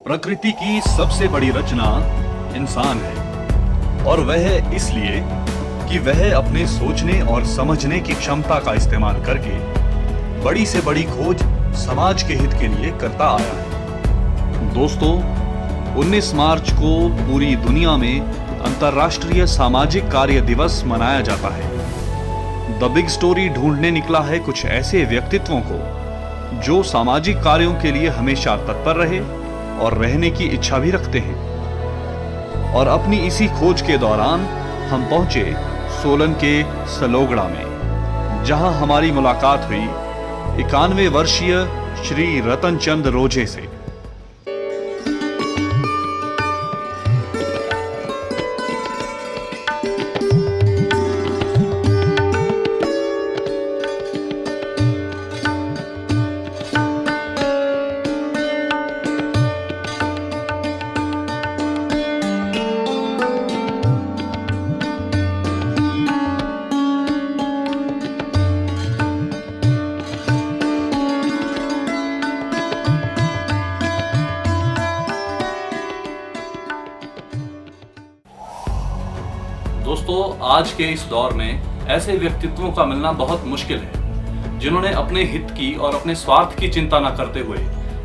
प्रकृति की सबसे बड़ी रचना इंसान है और वह इसलिए कि वह अपने सोचने और समझने की क्षमता का इस्तेमाल करके बड़ी से बड़ी खोज समाज के हित के लिए करता आया है। दोस्तों, 19 मार्च को पूरी दुनिया में अंतर्राष्ट्रीय सामाजिक कार्य दिवस मनाया जाता है। द बिग स्टोरी ढूंढने निकला है कुछ ऐसे व्यक्तित्वों को जो सामाजिक कार्यों के लिए हमेशा तत्पर रहे और रहने की इच्छा भी रखते हैं। और अपनी इसी खोज के दौरान हम पहुंचे सोलन के सलोगड़ा में, जहां हमारी मुलाकात हुई 91 वर्षीय श्री रतन चंद रोजे से। दोस्तों, आज के इस दौर में ऐसे व्यक्तित्वों का मिलना बहुत मुश्किल है जिन्होंने अपने हित की और अपने स्वार्थ की चिंता न करते हुए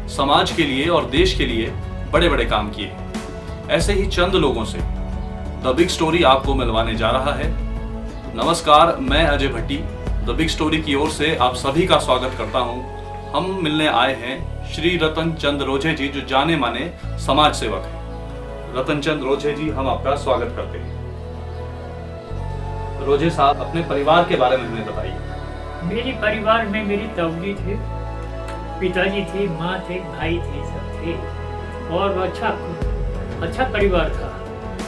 समाज के लिए और देश के लिए बड़े बड़े काम किए। ऐसे ही चंद लोगों से द बिग स्टोरी आपको मिलवाने जा रहा है। नमस्कार, मैं अजय भट्टी द बिग स्टोरी की ओर से आप सभी का स्वागत करता हूं। हम मिलने आए हैं श्री रतन चंद रोजे जी, जो जाने माने समाज सेवक हैं। रतन चंद रोजे जी, हम आपका स्वागत करते हैं। रोजे साहब, अपने परिवार के बारे में हमें बताइए। मेरे परिवार में मेरी ताऊजी थे, पिताजी थे, माँ थे, भाई थे, सब थे और अच्छा परिवार था।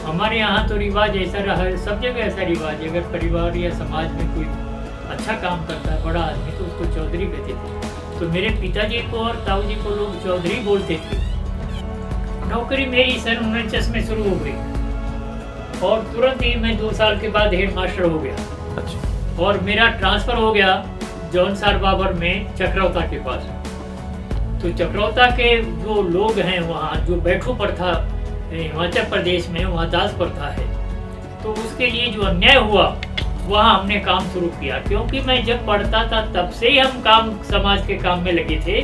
हमारे यहाँ तो रिवाज ऐसा रहा है, सब जगह ऐसा रिवाज है, अगर परिवार या समाज में कोई अच्छा काम करता है बड़ा आदमी तो उसको चौधरी कहते थे। तो मेरे पिताजी को और ताऊजी को लोग चौधरी बोलते थे। नौकरी मेरी सन 1949 में शुरू हो गई और तुरंत ही मैं 2 साल के बाद हेड मास्टर हो गया। अच्छा। और मेरा ट्रांसफर हो गया जौनसार बाबर में चक्रौता के पास। तो चक्रौता के जो लोग हैं वहाँ, जो बैठू प्रथा हिमाचल प्रदेश में, वहाँ दास प्रथा है, तो उसके लिए जो अन्याय हुआ वहाँ हमने काम शुरू किया। क्योंकि मैं जब पढ़ता था तब से ही हम काम समाज के काम में लगे थे।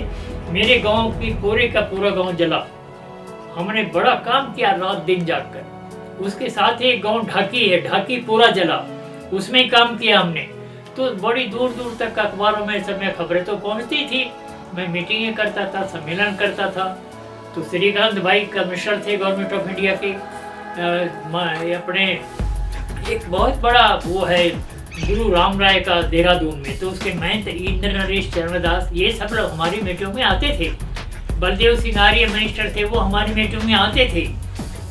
मेरे गाँव की पूरे का पूरा गाँव जला, हमने बड़ा काम किया रात दिन जाकर। उसके साथ ही एक गाँव ढाकी है, ढाकी पूरा जला, उसमें काम किया हमने। तो बड़ी दूर दूर तक अखबारों में समय खबरें तो पहुंचती थी। मैं मीटिंगें करता था, सम्मेलन करता था। तो श्रीकांत भाई कमिश्नर थे गवर्नमेंट ऑफ इंडिया के, अपने एक बहुत बड़ा वो है गुरु राम राय का देहरादून में, तो उसके महंत इंद्र नरेश चरणदास, ये सब लोग हमारी मीटिंगों में आते थे। बलदेव सिंह आर्य मिनिस्टर थे, वो हमारी मीटिंग में आते थे।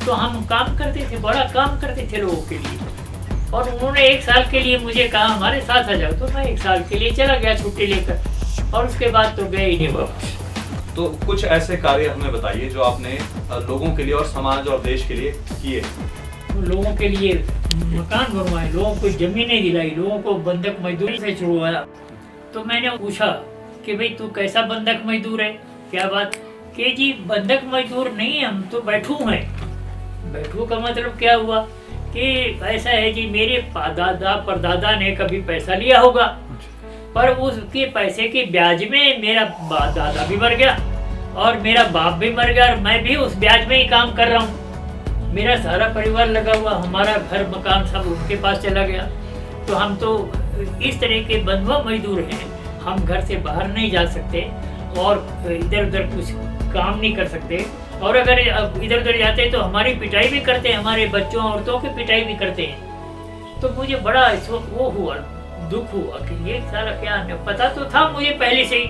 तो हम काम करते थे, बड़ा काम करते थे लोगों के लिए। और उन्होंने 1 साल के लिए मुझे कहा हमारे साथ आ जाओ, तो मैं 1 साल के लिए चला गया छुट्टी लेकर, और उसके बाद तो गए ही नहीं वापस। तो कुछ ऐसे कार्य हमें बताइए जो आपने लोगों के लिए और समाज और देश के लिए किए। तो लोगों के लिए मकान बनवाए, लोगों को जमीनें दिलाई, लोगों को बंधक मजदूरी से छुड़वाया। तो मैंने पूछा कि भाई तू कैसा बंधक मजदूर है, क्या बात? कि जी बंधक मजदूर नहीं, हम तो बैठू हैं। बैठू का मतलब क्या हुआ कि ऐसा है जी, मेरे दादा परदादा ने कभी पैसा लिया होगा, पर उसके पैसे के ब्याज में मेरा दादा भी मर गया और मेरा बाप भी मर गया, और मैं भी उस ब्याज में ही काम कर रहा हूँ। मेरा सारा परिवार लगा हुआ, हमारा घर मकान सब उनके पास चला गया। तो हम तो इस तरह के बंधुआ मजदूर हैं, हम घर से बाहर नहीं जा सकते और इधर उधर कुछ काम नहीं कर सकते। और अगर इधर उधर जाते हैं तो हमारी पिटाई भी करते हैं, हमारे बच्चों औरतों की पिटाई भी करते हैं। तो मुझे बड़ा वो हुआ, दुख हुआ कि ये सारा क्या है। पता तो था मुझे पहले से ही,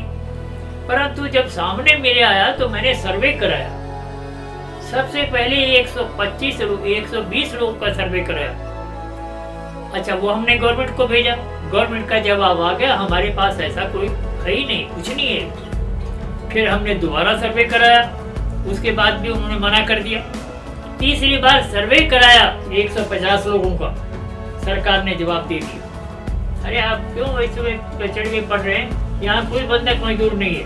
परंतु जब सामने मेरे आया तो मैंने सर्वे कराया। सबसे पहले 120 लोग का सर्वे कराया। अच्छा, वो हमने गवर्नमेंट को भेजा, गवर्नमेंट का जवाब आ गया हमारे पास ऐसा कोई है ही नहीं, कुछ नहीं है। फिर हमने दोबारा सर्वे कराया, उसके बाद भी उन्होंने मना कर दिया। तीसरी बार सर्वे कराया 150 लोगों का, सरकार ने जवाब दे दिया, अरे आप क्यों ऐसे चढ़ के पड़ रहे हैं, यहाँ कोई बंधक मजदूर नहीं है।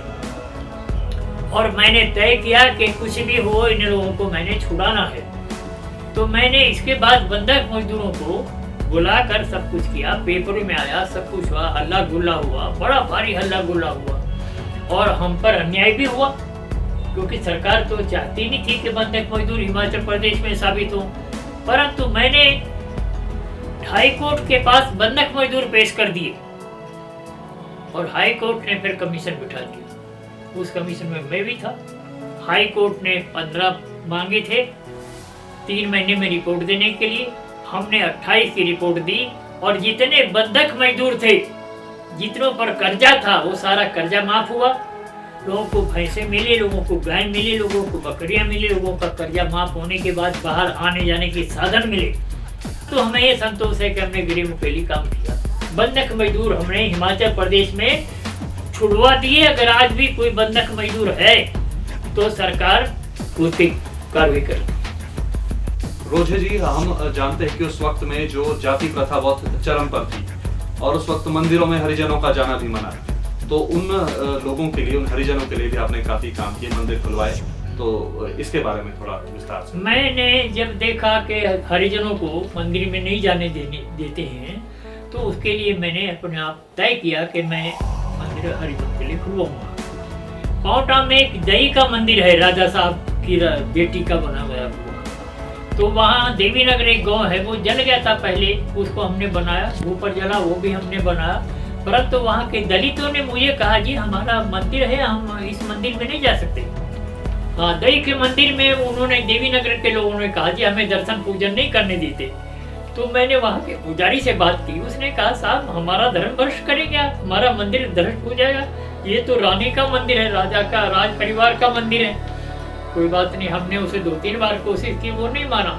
और मैंने तय किया कि कुछ भी हो इन लोगों को मैंने छुड़ाना है। तो मैंने इसके बाद बंधक मजदूरों को बुलाकर सब कुछ किया, पेपर में आया, सब कुछ हुआ, हल्ला गुल्ला हुआ, बड़ा भारी हल्ला गुल्ला हुआ और हम पर अन्याय भी हुआ, क्योंकि सरकार तो चाहती नहीं थी कि बंधक मजदूर हिमाचल प्रदेश में साबित हो। परंतु मैंने हाई कोर्ट के पास बंधक मजदूर पेश कर दिए और हाई कोर्ट ने फिर कमीशन बिठा दिया। उस कमीशन में मैं भी था। हाई कोर्ट ने 15 मांगे थे 3 महीने में रिपोर्ट देने के लिए। हमने 28 की रिपोर्ट दी और जितने बंधक मजदूर थे, जितनों पर कर्जा था, वो सारा कर्जा माफ हुआ। लोगों को भैंसे मिले, लोगों को गाय मिले, लोगों को बकरियां मिले, लोगों का कर्जा माफ होने के बाद बाहर आने जाने के साधन मिले। तो हमें ये संतोष है कि हमने गरीब मुकेली काम किया। बंधक मजदूर हमने हिमाचल प्रदेश में छुड़वा दिए। अगर आज भी कोई बंधक मजदूर है तो सरकार उसकी कार्रवाई करे। रोजे जी, हम जानते हैं कि उस वक्त में जो जाति प्रथा बहुत चरम पर थी और उस वक्त मंदिरों में हरिजनों का जाना भी मना, तो उन लोगों के लिए, उन हरिजनों के लिए भी आपने काफी काम किए, मंदिर खुलवाए, तो इसके बारे में थोड़ा विस्तार से। मैंने जब देखा कि हरिजनों को मंदिर में नहीं जाने देते हैं, तो उसके लिए मैंने अपने आप तय किया कि मैं मंदिर हरिजनों के लिए खुलवाऊंगा। पावटा में एक दही का मंदिर है, राजा साहब की बेटी का बना हुआ। तो वहाँ देवी नगर एक गांव है, वो जल गया था पहले, उसको हमने बनाया, ऊपर जला वो भी हमने बनाया। परंतु वहाँ के दलितों ने मुझे कहा, जी हमारा मंदिर है, हम इस मंदिर में नहीं जा सकते। हाँ, दही के मंदिर में उन्होंने, देवी नगर के लोगों ने कहा, जी हमें दर्शन पूजन नहीं करने देते। तो मैंने वहाँ के पुजारी से बात की, उसने कहा, साहब हमारा धर्म भ्रष्ट करेंगे आप, हमारा मंदिर ध्वस्त हो जाएगा, ये तो रानी का मंदिर है, राजा का, राज परिवार का मंदिर है। कोई बात नहीं, हमने उसे 2-3 बार कोशिश की, वो नहीं माना।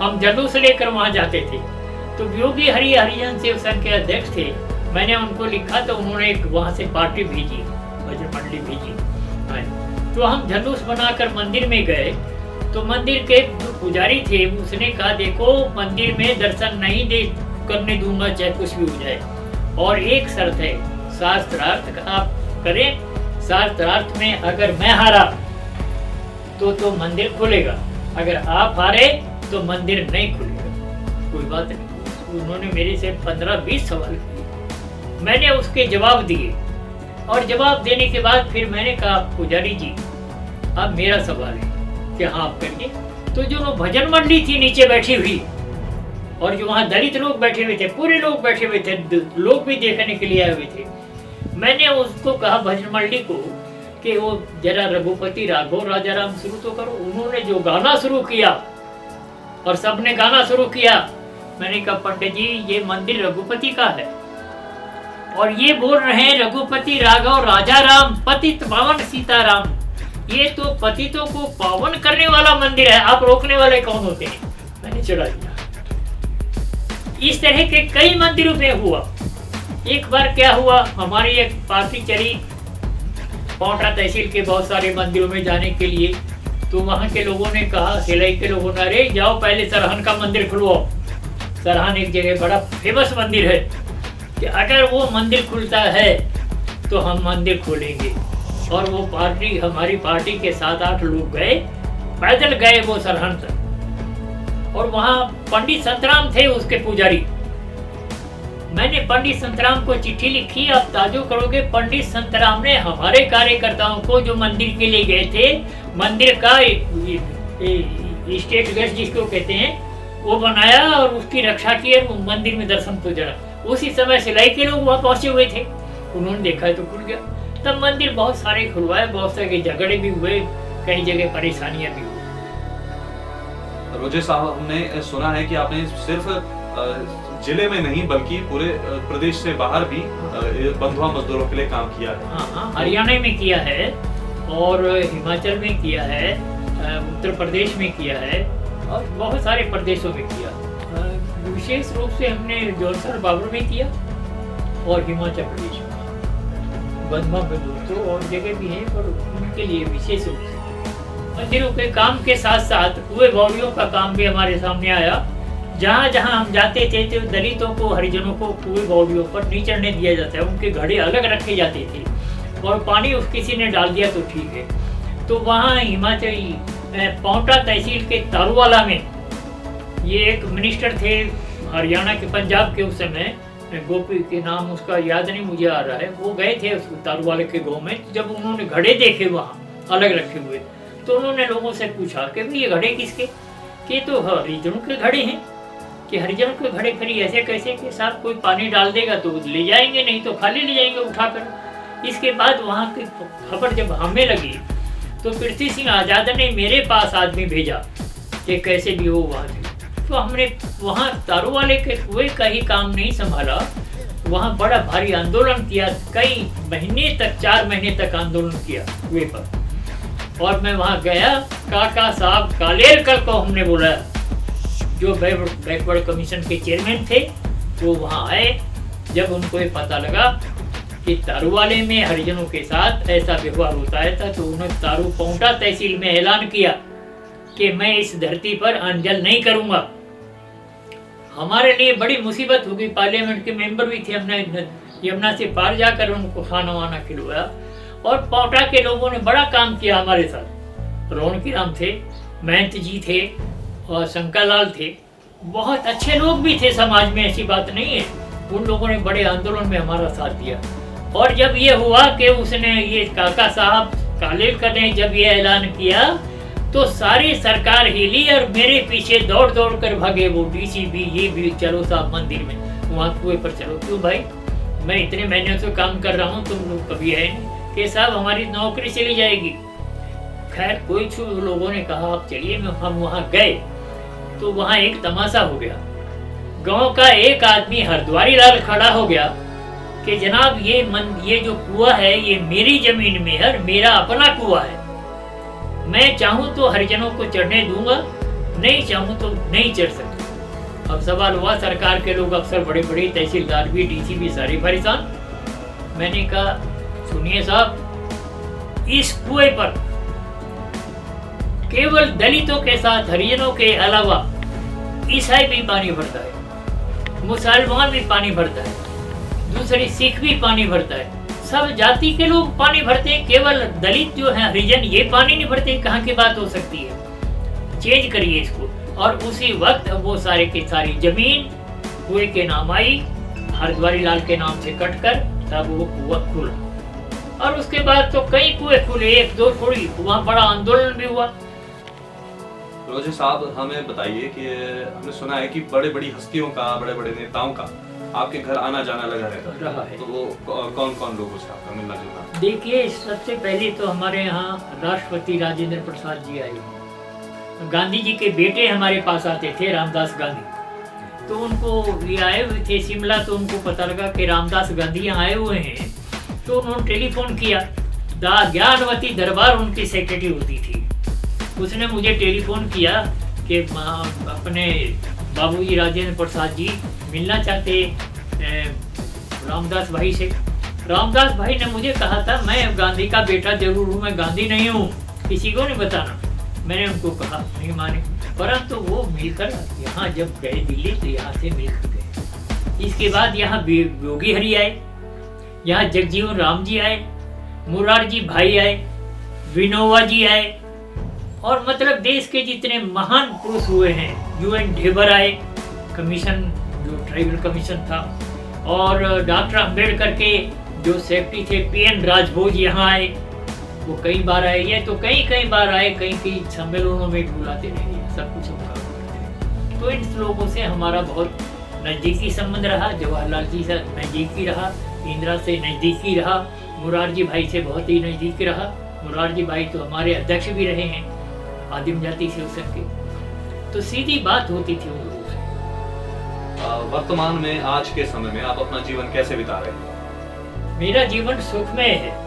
हम जुलूस लेकर वहाँ जाते थे। तो योगी हरिजन सेव संघ के अध्यक्ष थे, मैंने उनको लिखा तो उन्होंने एक वहाँ से पार्टी भेजी, भजन मंडली भेजी। तो हम जुलूस बनाकर मंदिर में गए। तो मंदिर के जो पुजारी थे, उसने कहा, देखो मंदिर में दर्शन नहीं दे करने दूंगा, चाहे कुछ भी हो जाए, और एक शर्त है, शास्त्रार्थ आप करें, शास्त्रार्थ में अगर मैं हारा तो मंदिर खुलेगा, अगर आप हारे तो मंदिर नहीं खुलेगा। कोई बात नहीं। उन्होंने मेरे से 15-20 सवाल किए, मैंने उसके जवाब दिए और जवाब देने के बाद फिर मैंने कहा, पुजारी जी अब मेरा सवाल है कि हाँ आप करिए। तो जो भजन मंडली थी नीचे बैठी हुई और जो वहाँ दलित लोग बैठे हुए थे, पूरे लोग बैठे हुए थे, लोग भी देखने के लिए आए हुए थे, मैंने उसको कहा भजन मंडली को कि वो जरा रघुपति राघव राजा राम शुरू तो करो। उन्होंने जो गाना शुरू किया और सबने गाना शुरू किया, मैंने कहा, पंडित जी ये मंदिर रघुपति का है और ये बोल रहे हैं रघुपति राघव राजा राम पतित पावन सीताराम, ये तो पतितों को पावन करने वाला मंदिर है, आप रोकने वाले कौन होते हैं? मैंने चढ़ा दिया। इस तरह के कई मंदिरों में हुआ। एक बार क्या हुआ, हमारी एक पार्टी चली पावटा तहसील के बहुत सारे मंदिरों में जाने के लिए। तो वहाँ के लोगों ने कहा, सिलाई के लोगों ने, अरे जाओ पहले सरहन का मंदिर खुलवाओ। सरहन एक जगह बड़ा फेमस मंदिर है कि अगर वो मंदिर खुलता है तो हम मंदिर खोलेंगे। और वो पार्टी, हमारी पार्टी के 7-8 लोग गए, पैदल गए वो सरहन तक। और वहाँ पंडित संतराम थे उसके पुजारी। मैंने पंडित संतराम को चिट्ठी लिखी, आप ताजो करोगे, पंडित संतराम ने हमारे कार्यकर्ताओं को जो मंदिर के लिए गए थे, मंदिर का स्टेट गेस्ट जिसको कहते हैं, वो बनाया और उसकी रक्षा की, मंदिर में दर्शन पूजा। उसी समय सिलाई के लोग वहाँ पहुंचे हुए थे, उन्होंने देखा तो खुल गया। तब मंदिर बहुत सारे खुलवाए, बहुत सारे झगड़े भी हुए, कई जगह परेशानियां भी हुई। रोजे साहब, हमने सुना है कि आपने सिर्फ जिले में नहीं बल्कि पूरे प्रदेश से बाहर भी बंधुआ मजदूरों के लिए काम किया है। हाँ, हरियाणा में किया है और हिमाचल में किया है, उत्तर प्रदेश में किया है और बहुत सारे प्रदेशों में किया। विशेष रूप से हमने जोरसर बाबू में किया और हिमाचल प्रदेश में बंधुआ मजदूर तो और जगह भी हैं, पर उनके लिए विशेष रूप से मंदिरों के काम के साथ साथ कुएं बावड़ियों का काम भी हमारे सामने आया। जहाँ जहाँ हम जाते थे तो दलितों को, हरिजनों को कुएं बावड़ियों पर नहीं चढ़ने दिया जाता है, उनके घड़े अलग रखे जाते थे और पानी उस किसी ने डाल दिया तो ठीक है। तो वहाँ हिमाचल पांवटा तहसील के तारूवाला में ये एक मिनिस्टर थे हरियाणा के, पंजाब के उस समय, गोपी के नाम उसका याद नहीं मुझे आ रहा है, वो गए थे उस तारूवाले के गाँव में। जब उन्होंने घड़े देखे वहाँ अलग रखे हुए, तो उन्होंने लोगों से पूछा कि भाई ये घड़े किसके, कि तो हरिजनों के घड़े हैं, कि हरिजनों के घड़े फिर ऐसे कैसे कि साहब कोई पानी डाल देगा तो ले जाएंगे, नहीं तो खाली ले जाएंगे उठाकर। इसके बाद वहाँ की खबर जब हमें लगी तो पृथ्वी सिंह आज़ाद ने मेरे पास आदमी भेजा कि कैसे भी हो वहाँ से। तो हमने वहाँ तारूवाले के कुएं का ही काम नहीं संभाला, वहाँ बड़ा भारी आंदोलन किया, कई महीने तक, 4 महीने तक आंदोलन किया कुएं पर। और मैं वहाँ गया, काका साहब कालेरकर को हमने बुलाया, जो बैकवर्ड कमीशन के चेयरमैन थे, वो वहाँ आए। जब उनको ये पता लगा कि तारूवाले में हरिजनों के साथ ऐसा व्यवहार होता है तो उन्होंने पांवटा तहसील में ऐलान किया कि मैं इस धरती पर अनजल नहीं करूंगा। हमारे लिए बड़ी मुसीबत होगी, पार्लियामेंट के मेंबर भी थे, हमने यमुना से पार जाकर उनको खाना वाना खिलवाया। और पांवटा के लोगों ने बड़ा काम किया हमारे साथ, रौनकी राम थे, महंत जी थे और शंकर लाल थे, बहुत अच्छे लोग भी थे समाज में, ऐसी बात नहीं है। उन लोगों ने बड़े आंदोलन में हमारा साथ दिया। और जब ये हुआ कि उसने, ये काका साहब कालेलकर ने जब ये ऐलान किया तो सारी सरकार हिली और मेरे पीछे दौड़ दौड़ कर भागे वो डीसी भी, ये भी, चलो साहब मंदिर में, वहाँ कुएं पर चलो। क्यों भाई, मैं इतने महीने से काम कर रहा हूँ, तुम लोग कभी आए नहीं कि साहब हमारी नौकरी चली जाएगी। खैर कोई लोगों ने कहा आप चलिए, हम वहाँ गए तो वहाँ एक तमाशा हो गया। गांव का एक आदमी हरद्वारी लाल खड़ा हो गया कि जनाब ये जो कुआं है ये मेरी जमीन में है, मेरा अपना कुआं है, मैं चाहूं तो हरिजनों को चढ़ने दूंगा, नहीं चाहूं तो नहीं चढ़ सकता। अब सवाल हुआ, सरकार के लोग अफसर बड़े बड़े, तहसीलदार भी, डीसी भी, सारे परेशान। मैंने कहा सुनिए साहब, इस कुएं पर केवल दलितों के साथ हरिजनों के अलावा ईसाई भी पानी भरता है, मुसलमान भी पानी भरता है, दूसरी सिख भी पानी भरता है, सब जाति के लोग पानी भरते हैं, केवल दलित जो है हरिजन ये पानी नहीं भरते। कहाँ की बात हो सकती है, चेंज करिए इसको। और उसी वक्त वो सारे की सारी जमीन कुएं के नाम आई, हरद्वारी लाल के नाम से कटकर, तब वो कुआं खुला। और उसके बाद तो कई कुएं खुले, 1-2 थोड़ी, वहाँ बड़ा आंदोलन भी हुआ। रोजे साहब हमें बताइए कि हमने सुना है कि बड़े बड़ी हस्तियों का, बड़े बड़े नेताओं का आपके घर आना जाना लगा रहता है, तो वो कौन कौन लोगों से आपका मिलना जुलना? देखिए, सबसे पहले तो हमारे यहाँ राष्ट्रपति राजेंद्र प्रसाद जी आए, गांधी जी के बेटे हमारे पास आते थे, रामदास गांधी। तो उनको ये आए हुए थे शिमला, तो उनको पता लगा कि रामदास गांधी यहाँ आए हुए हैं, तो उन्होंने टेलीफोन किया। ज्ञानवती दरबार उनकी सेक्रेटरी होती थी, उसने मुझे टेलीफोन किया कि अपने बाबूजी राजेंद्र प्रसाद जी मिलना चाहते रामदास भाई से। रामदास भाई ने मुझे कहा था मैं गांधी का बेटा जरूर हूँ, मैं गांधी नहीं हूँ, किसी को नहीं बताना। मैंने उनको कहा, नहीं माने, परंतु वो मिलकर यहाँ जब गए दिल्ली तो यहाँ से मिलकर गए। इसके बाद यहाँ योगी हरि आए, यहाँ जगजीवन राम जी आए, मुरारजी भाई आए, विनोबा जी आए, और मतलब देश के जितने महान पुरुष हुए हैं, UN ढेबर आए, कमीशन जो ट्राइबल कमीशन था, और डॉक्टर अंबेडकर के जो सेक्रेटरी थे PN राजभोज यहाँ आए, वो कई बार आए, ये तो कई बार आए, कई सम्मेलनों में बुलाते रहे, सब कुछ हम काम करते। तो इन लोगों से हमारा बहुत नज़दीकी संबंध रहा, जवाहरलाल जी से नज़दीकी रहा, इंदिरा से नज़दीकी रहा, मुरारजी भाई से बहुत ही नज़दीकी रहा। मुरारजी भाई तो हमारे अध्यक्ष भी रहे हैं आदिम जाति से हो सकते, तो सीधी बात होती थी उन लोगों से। वर्तमान में, आज के समय में आप अपना जीवन कैसे बिता रहे हैं? मेरा जीवन सुखमय है।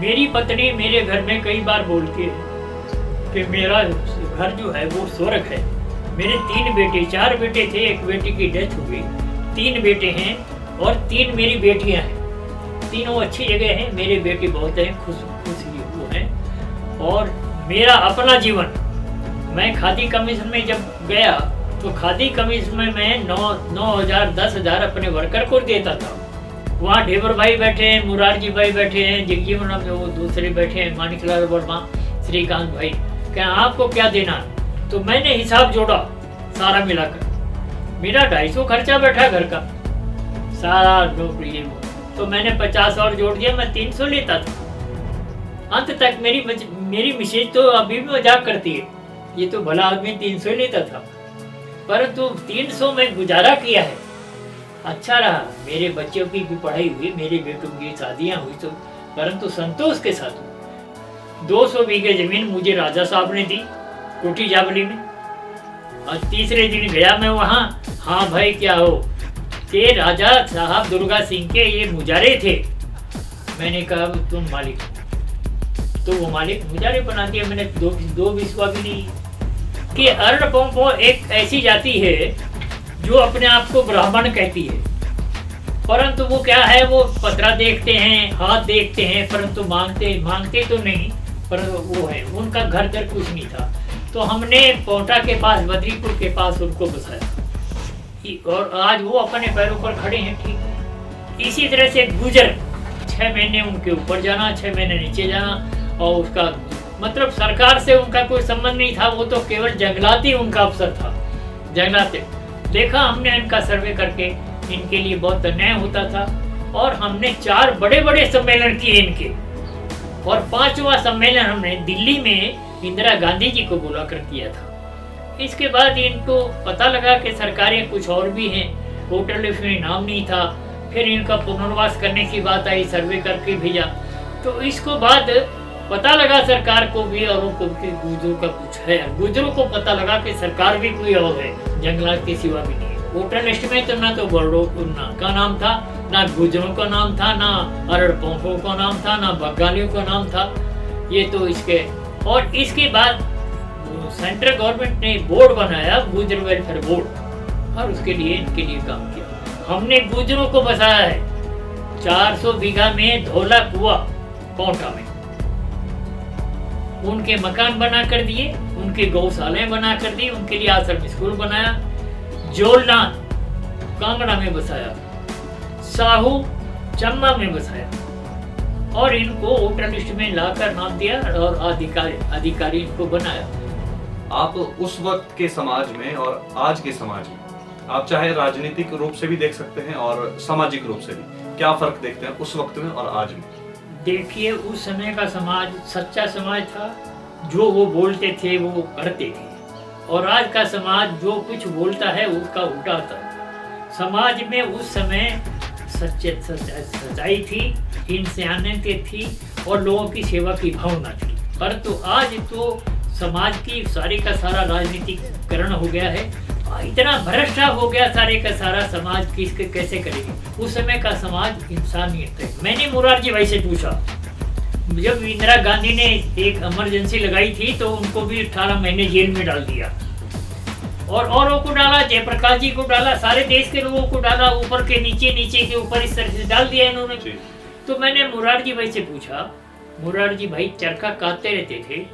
मेरी पत्नी मेरे घर में कई बार बोलती है कि मेरा घर जो है वो स्वर्ग है। मेरे 3 बेटे, 4 बेटे थे, एक बेटी की डेथ हो गई, 3 बेटे हैं और 3 मेरी बेटियां हैं। तीनों अच्छी जगह हैं, मेरे बेटे बहुत हैं, खुश वो हैं। और मेरा अपना जीवन, मैं खादी कमीशन में जब गया तो खादी कमीशन में मैं 9,000 10,000 अपने वर्कर को देता था। वहाँ ढेबर भाई बैठे हैं, मुरारजी भाई बैठे हैं, जगजीवन राम वो दूसरे बैठे हैं, माणिकलाल वर्मा, श्रीकांत भाई, क्या आपको क्या देना? तो मैंने हिसाब जोड़ा सारा मिलाकर, मेरा 250 खर्चा बैठा घर का सारा नौकरी। तो मैंने 50 और जोड़ दिया, मैं 300 लेता था। अंत तक मेरी मिसेज तो अभी भी मजाक करती है, ये तो भला आदमी 300 लेता था, परंतु 300 में गुजारा किया है। अच्छा रहा, मेरे बच्चों की भी पढ़ाई हुई, मेरे बेटों की शादियां हुई, तो परंतु संतोष के साथ 200 बीघे जमीन मुझे राजा साहब ने दी कोठी जाबली में। और तीसरे दिन गया मैं वहाँ, हाँ भाई क्या हो, के राजा साहब दुर्गा सिंह के ये मुजारे थे। मैंने कहा तुम मालिक, तो वो मालिक मुजारे बना दिया। मैंने दो विश्वा भी नहीं कि अर्णपोंपो एक ऐसी जाति है जो अपने आप को ब्राह्मण कहती है, परंतु वो क्या है, वो पतरा देखते हैं, हाथ देखते हैं, परंतु मांगते तो नहीं, पर वो है, उनका घर दर कुछ नहीं था। तो हमने पोटा के पास, बद्रीपुर के पास उनको बसाया और आज वो अपने पैरों पर खड़े हैं। ठीक इसी तरह से गुजर 6 महीने उनके ऊपर जाना, 6 महीने नीचे जाना, और उसका मतलब सरकार से उनका कोई संबंध नहीं था, वो तो केवल जंगलाती उनका अफसर था। जंगलाते देखा हमने इनका सर्वे करके, इनके लिए बहुत अन्याय होता था, और हमने 4 बड़े बड़े सम्मेलन किए इनके, और 5वां सम्मेलन हमने दिल्ली में इंदिरा गांधी जी को बुला कर किया था। इसके बाद इनको पता लगा कि सरकारें कुछ और भी हैं, होटल लिस्ट में नाम नहीं था, फिर इनका पुनर्वास करने की बात आई, सर्वे करके भेजा। तो इसको बाद पता लगा सरकार को भी और उनको कि गुजरों का कुछ है, गुजरों को पता लगा कि सरकार भी कोई और है, जंगलात के सिवा भी नहीं है। वोटर लिस्ट में तो ना तो बर्डो का नाम था, ना गुजरों का नाम था, ना अरड़पोंखों का नाम था, ना बंगालियों का नाम था। ये तो इसके, और इसके बाद सेंट्रल गवर्नमेंट ने बोर्ड बनाया, गुजर वेलफेयर बोर्ड, और उसके लिए इनके लिए काम किया। हमने गुजरों को बसाया है 400 बीघा में धौला कुआ कोटा में, उनके मकान बना कर दिए, उनके गौशालाएं बना कर दी, उनके लिए आश्रम स्कूल बनाया। जोलनाथ कांगड़ा में बसाया, साहू चम्बा में बसाया, और इनको वोटर लिस्ट में लाकर नाम दिया और अधिकारी इनको बनाया। आप उस वक्त के समाज में और आज के समाज में, आप चाहे राजनीतिक रूप से भी देख सकते हैं और सामाजिक रूप से भी, क्या फर्क देखते हैं उस वक्त में और आज में? देखिए, उस समय का समाज सच्चा समाज था, जो वो बोलते थे वो करते थे, और आज का समाज जो कुछ बोलता है उसका उल्टा था। समाज में उस समय सच्चाई थी, इंसानियत थी, और लोगों की सेवा की भावना थी। परंतु आज तो समाज की सारे का सारा राजनीतिकरण हो गया है, इतना भ्रष्ट हो गया सारे का सारा समाज, किसके कैसे करेगी। उस समय का समाज इंसानियत है। मैंने मुरारजी भाई से पूछा, जब इंदिरा गांधी ने एक इमरजेंसी लगाई थी तो उनको भी 18 महीने जेल में डाल दिया, और औरों को डाला, जयप्रकाश जी को डाला, सारे देश के लोगों को डाला, ऊपर के नीचे, नीचे के ऊपर, इस तरह से डाल दिया इन्होंने। तो मैंने मुरारजी भाई से पूछा, मुरारजी भाई चरखा काटते रहते थे,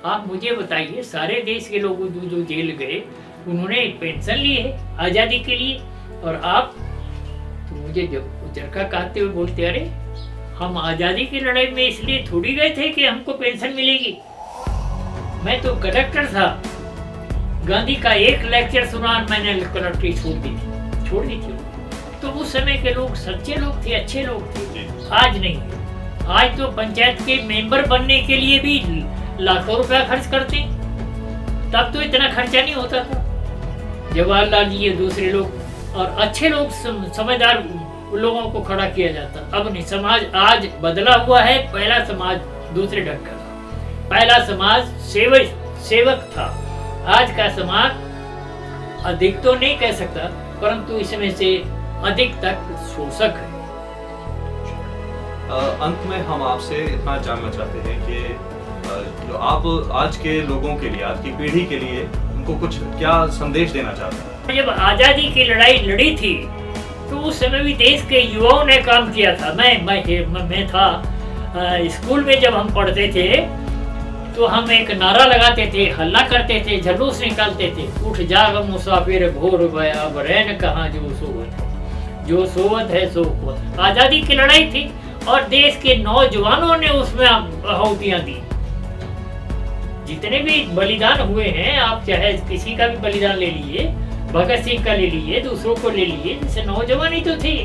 आप मुझे बताइए सारे देश के लोग जो जेल गए उन्होंने पेंशन ली है आज़ादी के लिए, और आप? तो मुझे जब चरखा काटते हुए बोलते, अरे हम आज़ादी की लड़ाई में इसलिए थोड़ी गए थे कि हमको पेंशन मिलेगी, मैं तो कंडक्टर था। गांधी का एक लेक्चर सुना, मैंने कंडक्टरी छोड़ दी थी। तो उस समय के लोग सच्चे लोग थे, अच्छे लोग थे। आज नहीं, आज तो पंचायत के मेंबर बनने के लिए भी लाखों रुपया खर्च करते, तब तो इतना खर्चा नहीं होता था। जवाहरलाल जी, दूसरे लोग और अच्छे लोग, समझदार लोगों को खड़ा किया जाता। अब नहीं, समाज आज बदला हुआ है। पहला समाज दूसरे ढंग का था, पहला समाज सेवक था। आज का समाज अधिक तो नहीं कह सकता, परंतु इसमें से अधिक तक शोषक है। अंत में हम आपसे इतना जानना चाहते हैं कि जो आप आज के लोगों के लिए, आज की पीढ़ी के लिए उनको कुछ क्या संदेश देना चाहते हैं? जब आजादी की लड़ाई लड़ी थी तो उस समय भी देश के युवाओं ने काम किया था। मैं था स्कूल में, जब हम पढ़ते थे तो हम एक नारा लगाते थे, हल्ला करते थे, जुलूस निकालते थे, उठ जाग मुसाफिर भोर भया, अब रैन कहाँ जो सोवत है, जो सोवत है सो खोत। आजादी की लड़ाई थी और देश के नौजवानों ने उसमें आहुतियां दी। जितने भी बलिदान हुए हैं, आप चाहे किसी का भी बलिदान ले लीजिए, भगत सिंह का ले लीजिए, दूसरों को ले लीजिए, जैसे नौजवान ही तो थे,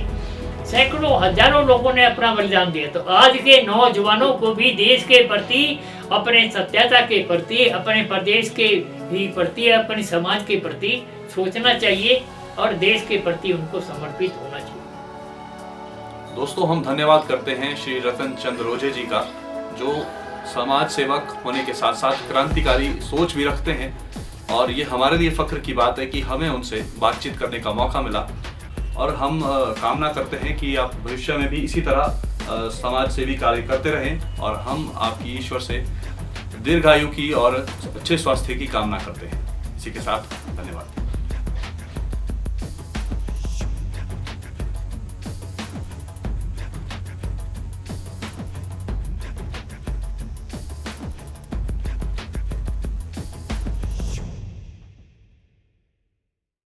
सैकड़ों हजारों लोगों ने अपना बलिदान दिया। तो आज के नौजवानों को भी देश के प्रति, अपने सत्यता के प्रति, अपने प्रदेश के भी प्रति, अपने समाज के प्रति सोचना चाहिए और देश के प्रति उनको समर्पित होना चाहिए। दोस्तों, हम धन्यवाद करते हैं श्री रतन चंद रोजे जी का, जो समाज सेवक होने के साथ साथ क्रांतिकारी सोच भी रखते हैं, और ये हमारे लिए फख्र की बात है कि हमें उनसे बातचीत करने का मौका मिला। और हम कामना करते हैं कि आप भविष्य में भी इसी तरह समाज सेवी कार्य करते रहें, और हम आपकी ईश्वर से दीर्घायु की और अच्छे स्वास्थ्य की कामना करते हैं। इसी के साथ धन्यवाद।